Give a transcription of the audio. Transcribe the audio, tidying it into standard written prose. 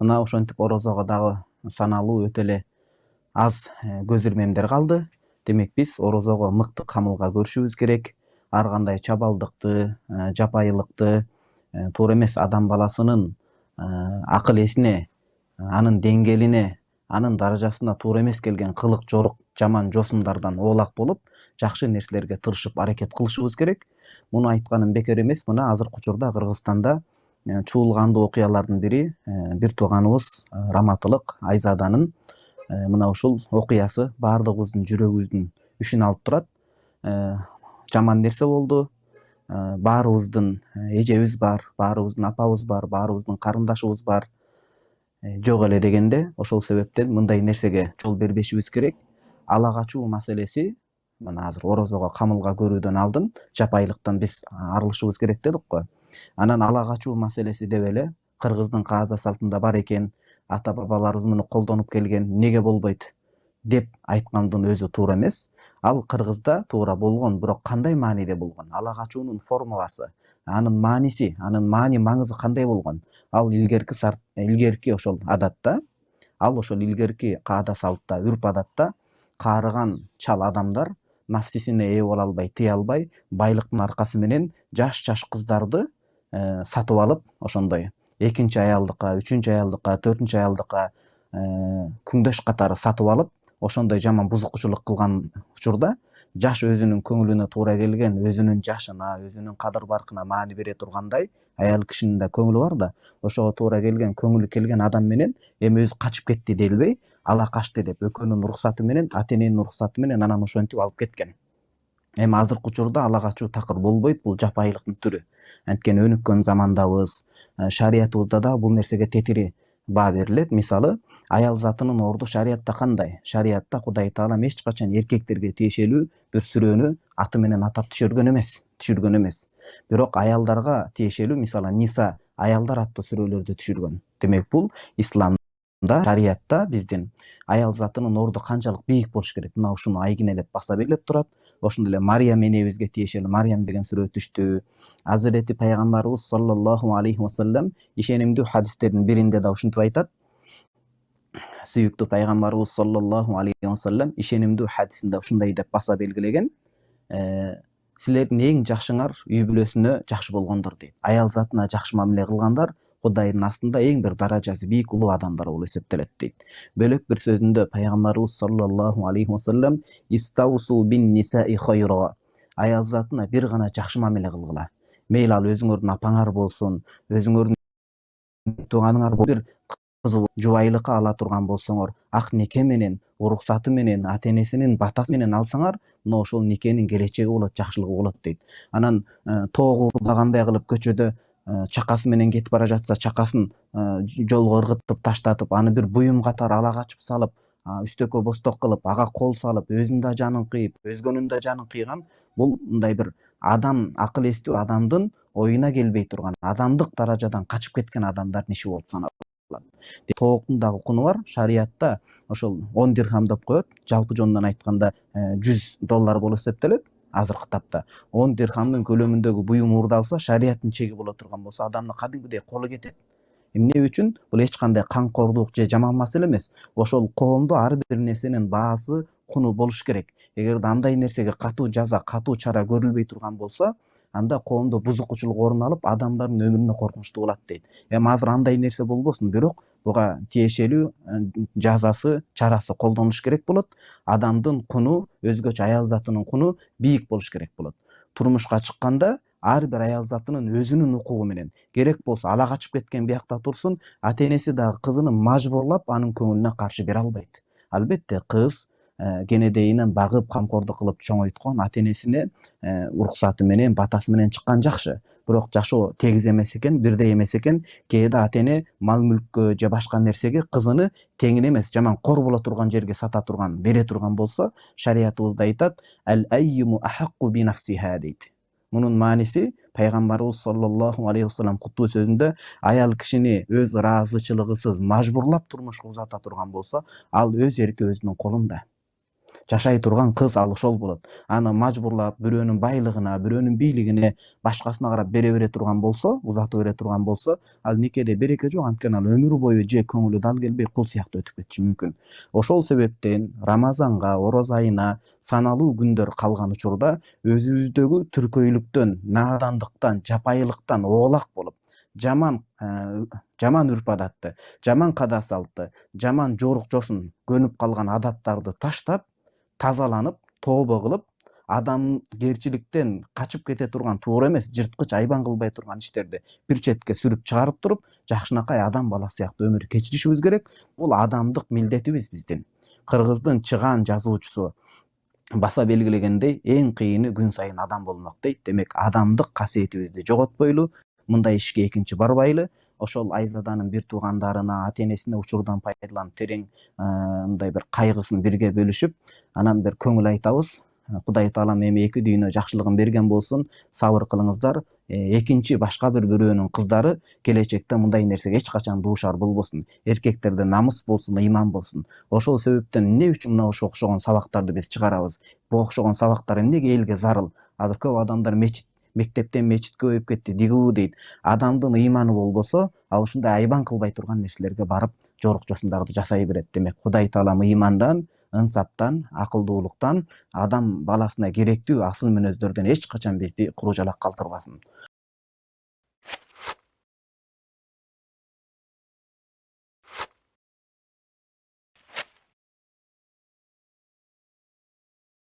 Мына ошентип орозого дагы саналуу өтө эле аз көз ирмемдер калды. Демек биз орозого мыкты камылга көрүшүбүз керек. Ар кандай чабалдыкты, жапайылыкты, туура эмес адам баласынын акыл эсине, анын деңгээлине, анын даражасына туура эмес келген кылык жорук, жаман жосумдардан оолак болуп, жакшы нерселерге тырышып аракет кылышыбыз керек. Муну айтканым бекер эмес. Мына азыркы учурда Кыргызстанда чуулгандуу окуялардын бири бир тууганыбыз Раматылык Айзаданын мына ушул окуясы баардыгыбыздын жүрөгүбүздүн үшүн алып турат. Жаман нерсе болду. Баарыбыздын эжебиз бар, баарыбыздын апабыз бар, баарыбыздын карындашыбыз бар. Жок эле дегенде, ошол себептен мындай нерсеге жол бербешибиз керек. Ала качуу маселеси мына азыр орозого камылга көрүүдөн алдын жапайылыктан биз арылышыбыз керек дедик го. Анан ала качуу маселеси деп эле кыргыздын каза салтында бар экен, ата бабаларыбыз муну колдонуп келген, эмнеге болбойт деп айткандын өзү туура эмес. Ал кыргызда туура болгон, бирок кандай мааниде болгон? Ала качуунун формуласы, анын мааниси, анын маңызы кандай болгон? Ал илгерки ошол адатта, ал ошол илгерки каада салтта, үрп адатта каарыган чал адамдар нафсисине ээ боло албай, тыя албай, байлыктын аркасы менен жаш кыздарды сатып алып, ошондой экинчи аялдыкка, үчүнчү аялдыкка, төртүнчү аялдыкка күңдөш катары сатып алып, ошондой жаман бузукчулук кылган учурда жаш өзүнүн көңүлүнө туура келген, өзүнүн жашына, өзүнүн кадыр баркына маани бере тургандай аял кишинин да көңүлү бар да, ошого туура келген, көңүлү келген адам менен эми өзү качып кетти делбей, ала качты деп экөөнүн уруксаты менен, ата эненин уруксаты менен анан ошентип алып кеткен. Эми азыркы учурда ала качуу такыр болбойт, бул жапайылыктын түрү. Анткени өнүккөн замандабыз, шариятыбызда да бул нерсеге тетири баа берилет. Мисалы, аял затынын орду шариятта кандай? Шариятта Кудай Таалам эч качан эркектерге тиешелүү бир сүрөнү аты менен атап түшүргөн эмес. Бирок аялдарга тиешелүү, мисалы, Ниса, аялдар аттуу сүрөлөрдү түшүргөн. Демек бул исламда, шариятта биздин аял затынын орду канчалык бийик болуш керек? Мына ушуну айгинелеп баса белгилеп турат. Ошондой эле Мариям энебизге тиешелүү Мариям деген сүрө түштү. Азирети пайгамбарыбыз саллаллаху алейхи вассалам ишенимдүү хадистердин биринде да ушинтип айтат. Сүйүктүү пайгамбарыбыз саллаллаху алейхи вассалам ишенимдүү хадисинде ушундай деп баса белгилеген: силердин эң жакшыңар үй бүлөсүнө жакшы болгондор дейт. Аял затына жакшы мамиле кылгандар Кудайдын астында эң бир даражасы бийик улуу адамдар болуп эсептелет дейт. Бөлөк бир сөзүндө пайгамбарыбыз саллаллаху алейхи вассалам истаусу бин нисаи хайра, аял затына бир гана жакшы мамиле кылгыла. Мейли ал өзүңөрдүн апаңар болсун, өзүңөрдүн тууганыңар болсун, бир кызы жубайлыкка ала турган болсоңор, ак нике менен, уруксаты менен, ата энесинин батасы менен алсаңар, мына ошол никенин келечеги болот, жакшылыгы болот дейт. Анан тоогурда кандай кылып көчөдө чакасы менен кетип бара жатса, чакасын жолго ыргытып таштатып, аны бир буюм катары ала качып салып, үстөккө босток кылып, ага кол салып, өзүнүн да жанын кыйып, өзгөнүн да жанын кыйган, бул мындай бир адам, акыл эстүү адамдын оюна келбей турган, адамдык даражадан качып кеткен адамдардын иши болуп саналат. Тооктун дагы куну бар. Шариятта ошол 10 дирхам деп коет. Жалпы жонунан айтканда $100 болуп эсептелет. Азыркы тапта 10 дирхамдын көлөмүндөгү буюм уурдалса, шариаттын чеги боло турган болсо, адамдын кадимгидей колу кетет. Эмне үчүн? Бул эч кандай камкордук же жаман маселе эмес. Ошол коомдо ар бир нерсенин баасы, куну болуш керек. Эгерде андай нерсеге катуу жаза, катуу чара көрүлбөй турган болсо, анда коомдо бузукчулук орун алып, адамдардын өмүрүнө коркунучтуу болот дейт. Эми азыр андай нерсе болбосун, бирок буга тиешелүү жазасы, чарасы колдонулуш керек болот. Адамдын куну, өзгөчө аял затынын куну бийик болуш керек болот. Турмушка чыкканда ар бир аял затынын өзүнүн укугу менен, керек болсо ала качып кеткен биякта турсун, ата энеси дагы кызын мажбурлап анын көңүлүнө каршы бере албайт. Албетте кыз кенедейинен багып, камкордук кылып чоңойткон ата энесине уруксаты менен, батасы менен чыккан жакшы. Бирок жашоо тегиз эмес экен, бирдей эмес экен. Кээде ата эне мал мүлккө же башка нерсеге кызыны теңин эмес, жаман кор боло турган жерге сата турган, бере турган болсо, шариятыбызда айтат: ал аййиму ахакку би нафсиха дейт. Мунун мааниси пайгамбарыбыз саллаллаху алейхи вассалам куттуу сөзүндө аял кишини өз ыраазычылыгысыз мажбурлап турмушка узата турган болсо, ал өз эрки өзүнүн колунда. жашай турган кыз ал ошол болот. Аны мажбурлап бирөөнүн байлыгына, бирөөнүн бийлигине, башкасына карап бере бере турган болсо, узатып бере турган болсо, ал никеде береке жок. Анткени ал өмүр бою же көңүлү дал келбей кул сыяктуу өтүп кетиши мүмкүн. Ошол себептен Рамазанга, ороз айына саналуу күндөр калган учурда өзүбүздөгү түркөйлүктөн, наадандыктан, жапайылыктан оолак болуп, жаман үрп адатты, жаман када салтты, жаман жорук жосун көнүп калган адаттарды таштап, тазаланып, тообо кылып, адамгерчиликтен качып кете турган, туура эмес, жырткыч айбан кылбай турган иштерди бир четке сүрүп чыгарып туруп, жакшынакай адам баласы сыяктуу өмүр кечиришибиз керек. Бул адамдык милдетибиз биздин. Кыргыздын чыгаан жазуучусу баса белгилегендей, эң кыйыны күн сайын адам болмок дейт. Демек, адамдык касиетибизди жоготпойлу, мындай ишке экинчи барбайлы. Ошол Айзаданын бир туугандарына, ата энесине учурдан пайдаланып, терең мындай бир кайгысын бирге бөлүшүп, анан бир көңүл айтабыз. Кудай таалам эми эки дүйнө жакшылыгын берген болсун. Сабыр кылыңыздар. Экинчи башка бирөөнүн кыздары келечекте мындай нерсеге эч качан дуушар болбосун. Эркектерде намыс болсун, ыйман болсун. Ошол себептен эмне үчүн мына ошо окшогон сабактарды биз чыгарабыз? Бул окшогон сабактар эмнеге элге зарыл? Азыр көп адамдар мектептен мечитке көбөйүп кетти, дигүү дейт. Адамдын ыйманы болбосо, ал ушундай айбан кылбай турган нерселерге барып, жорук жосундарды жасай берет. Демек, Кудай таалам ыймандан, ынсаптан, акылдуулуктан, адам баласына керектүү асыл мүнөздөрдөн эч качан бизди куру жалак калтырбасын.